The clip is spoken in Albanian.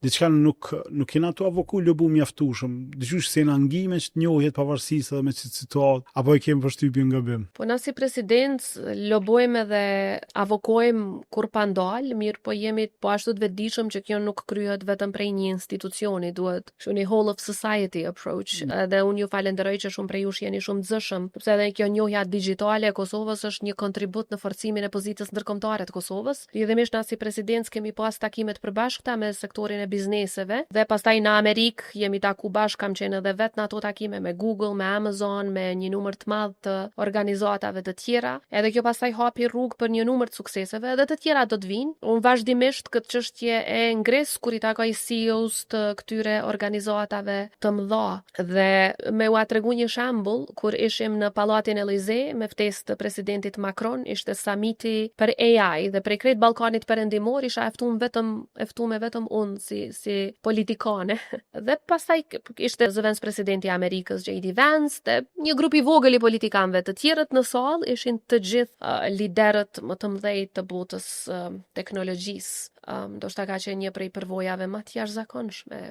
diçka nuk kena tu avoku lëbu mjaftueshëm. Dëgjosh se në angime që të njohet pavarësisht edhe me situatë, apo e kemi përshtypjen gabim. Po na si president lobojmë edhe avokojmë kur pa ndal, mirë po jemi po ashtu të vetëdijshëm që kjo nuk kryhet vetëm prej një institucioni, duhet një whole of society approach. Edhe unë ju falenderoj që shumë prej jush jeni shumë të zëshëm, sepse edhe kjo njohja digjitale e Kosovës është një kontribut në forcimin e pozitës ndërkombëtare të Kosovës. Lidhimisht na si president kemi pas takime të përbashkëta me sektorin e bizneseve dhe pastaj në Amerikë jemi taku bashkë, kam qenë edhe vet në ato takime me Google, me Amazon, me një numër të madh të organizatave të tjera. Edhe kjo pastaj hapi rrugë për një numër të sukseseve, edhe të tjera do të vinë. Unë vazhdimisht këtë çështje e ngres kur i takoj CEOs të këtyre organizatave të mëdha. Dhe me ua tregu një shembull, kur ishim në Pallatin Elysee me ftesë të presidentit Macron, ishte samiti për AI dhe prej krejt Ballkanit Perëndimor isha ftuar vetëm unë si politikane. Dhe pastaj ishte zëvendës presidenti i Amerikës JD Vance, dhe një grup i vogël i politikanëve, të tjerët në sallë ishin të gjithë liderët më të mëdhej të botës teknologjisë. Ndoshta ka qenë një prej përvojave më të jashtëzakonshme